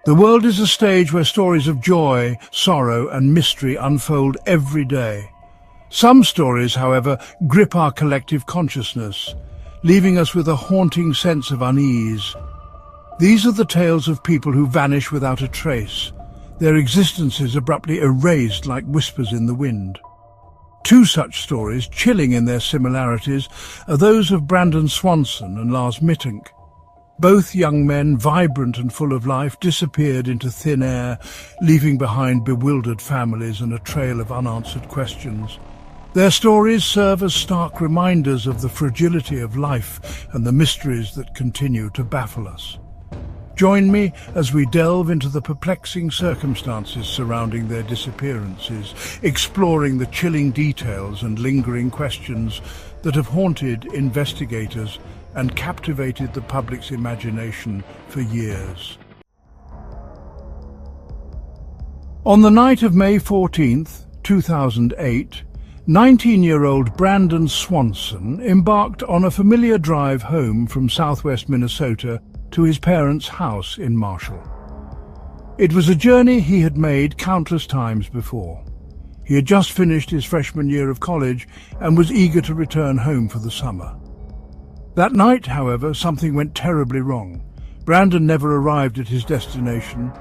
The world is a stage where stories of joy, sorrow and mystery unfold every day. Some stories, however, grip our collective consciousness, leaving us with a haunting sense of unease. These are the tales of people who vanish without a trace, their existences abruptly erased like whispers in the wind. Two such stories, chilling in their similarities, are those of Brandon Swanson and Lars Mittank. Both young men, vibrant and full of life, disappeared into thin air, leaving behind bewildered families and a trail of unanswered questions. Their stories serve as stark reminders of the fragility of life and the mysteries that continue to baffle us. Join me as we delve into the perplexing circumstances surrounding their disappearances, exploring the chilling details and lingering questions that have haunted investigators and captivated the public's imagination for years. On the night of May 14th, 2008, 19-year-old Brandon Swanson embarked on a familiar drive home from southwest Minnesota to his parents' house in Marshall. It was a journey he had made countless times before. He had just finished his freshman year of college and was eager to return home for the summer. That night, however, something went terribly wrong. Brandon never arrived at his destination.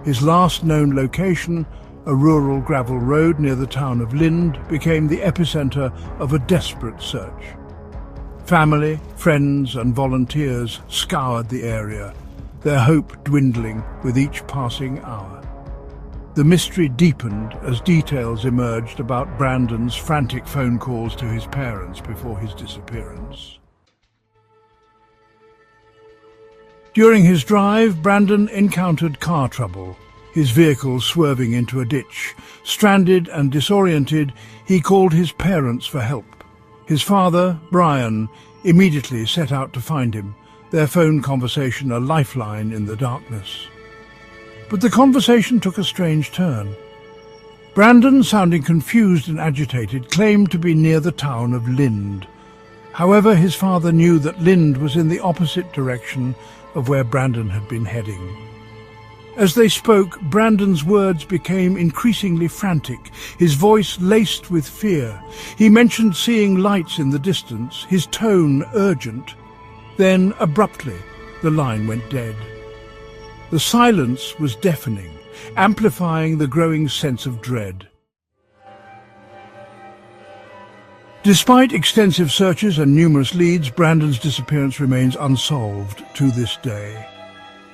His last known location, a rural gravel road near the town of Lind, became the epicenter of a desperate search. Family, friends and volunteers scoured the area, their hope dwindling with each passing hour. The mystery deepened as details emerged about Brandon's frantic phone calls to his parents before his disappearance. During his drive, Brandon encountered car trouble, his vehicle swerving into a ditch. Stranded and disoriented, he called his parents for help. His father, Brian, immediately set out to find him, their phone conversation a lifeline in the darkness. But the conversation took a strange turn. Brandon, sounding confused and agitated, claimed to be near the town of Lind. However, his father knew that Lind was in the opposite direction of where Brandon had been heading. As they spoke, Brandon's words became increasingly frantic, his voice laced with fear. He mentioned seeing lights in the distance, his tone urgent. Then, abruptly, the line went dead. The silence was deafening, amplifying the growing sense of dread. Despite extensive searches and numerous leads, Brandon's disappearance remains unsolved to this day.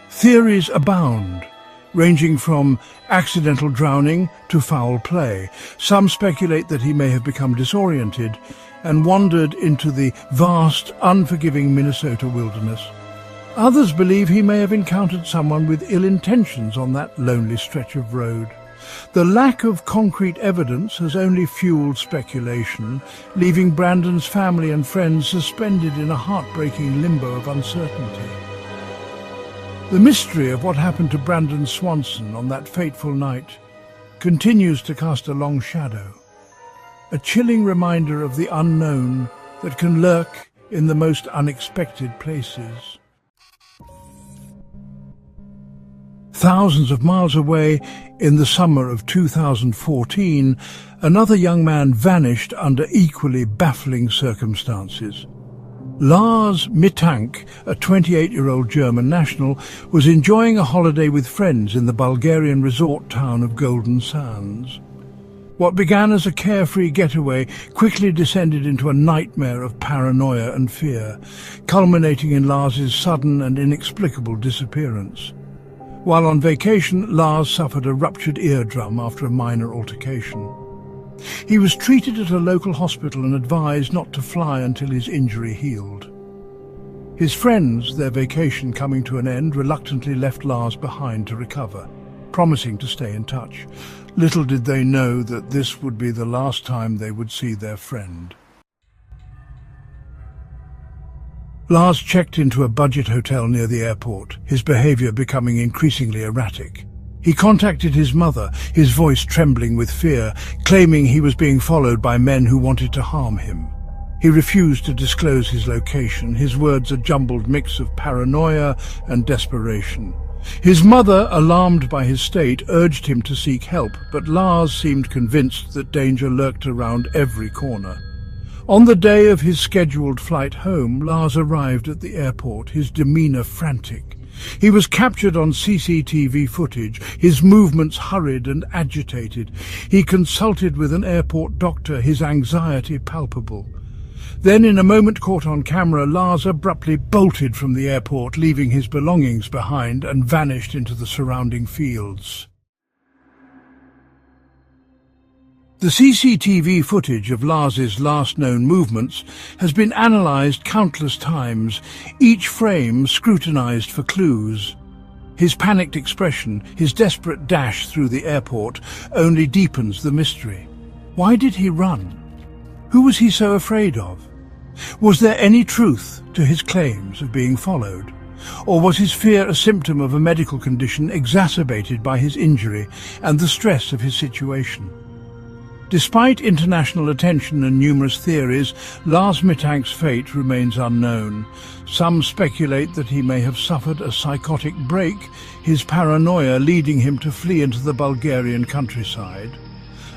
Theories abound, ranging from accidental drowning to foul play. Some speculate that he may have become disoriented and wandered into the vast, unforgiving Minnesota wilderness. Others believe he may have encountered someone with ill intentions on that lonely stretch of road. The lack of concrete evidence has only fueled speculation, leaving Brandon's family and friends suspended in a heartbreaking limbo of uncertainty. The mystery of what happened to Brandon Swanson on that fateful night continues to cast a long shadow, a chilling reminder of the unknown that can lurk in the most unexpected places. Thousands of miles away, in the summer of 2014, another young man vanished under equally baffling circumstances. Lars Mittank, a 28-year-old German national, was enjoying a holiday with friends in the Bulgarian resort town of Golden Sands. What began as a carefree getaway quickly descended into a nightmare of paranoia and fear, culminating in Lars's sudden and inexplicable disappearance. While on vacation, Lars suffered a ruptured eardrum after a minor altercation. He was treated at a local hospital and advised not to fly until his injury healed. His friends, their vacation coming to an end, reluctantly left Lars behind to recover, promising to stay in touch. Little did they know that this would be the last time they would see their friend. Lars checked into a budget hotel near the airport, his behavior becoming increasingly erratic. He contacted his mother, his voice trembling with fear, claiming he was being followed by men who wanted to harm him. He refused to disclose his location, his words a jumbled mix of paranoia and desperation. His mother, alarmed by his state, urged him to seek help, but Lars seemed convinced that danger lurked around every corner. On the day of his scheduled flight home, Lars arrived at the airport, his demeanor frantic. He was captured on CCTV footage, his movements hurried and agitated. He consulted with an airport doctor, his anxiety palpable. Then, in a moment caught on camera, Lars abruptly bolted from the airport, leaving his belongings behind, and vanished into the surrounding fields. The CCTV footage of Lars's last known movements has been analysed countless times, each frame scrutinised for clues. His panicked expression, his desperate dash through the airport, only deepens the mystery. Why did he run? Who was he so afraid of? Was there any truth to his claims of being followed? Or was his fear a symptom of a medical condition exacerbated by his injury and the stress of his situation? Despite international attention and numerous theories, Lars Mittank's fate remains unknown. Some speculate that he may have suffered a psychotic break, his paranoia leading him to flee into the Bulgarian countryside.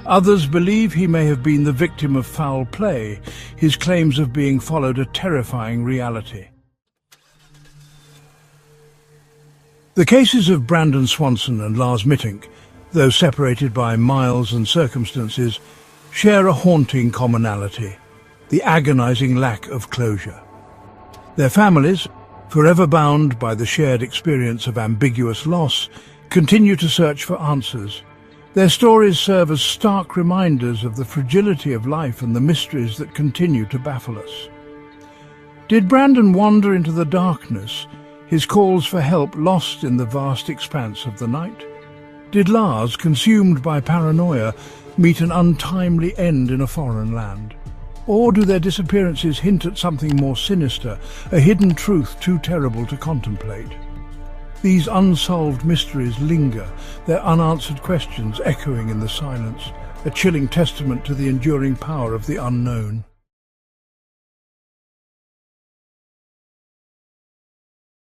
Others believe he may have been the victim of foul play, his claims of being followed a terrifying reality. The cases of Brandon Swanson and Lars Mittank, though separated by miles and circumstances, share a haunting commonality: the agonizing lack of closure. Their families, forever bound by the shared experience of ambiguous loss, continue to search for answers. Their stories serve as stark reminders of the fragility of life and the mysteries that continue to baffle us. Did Brandon wander into the darkness, his calls for help lost in the vast expanse of the night? Did Lars, consumed by paranoia, meet an untimely end in a foreign land? Or do their disappearances hint at something more sinister, a hidden truth too terrible to contemplate? These unsolved mysteries linger, their unanswered questions echoing in the silence, a chilling testament to the enduring power of the unknown.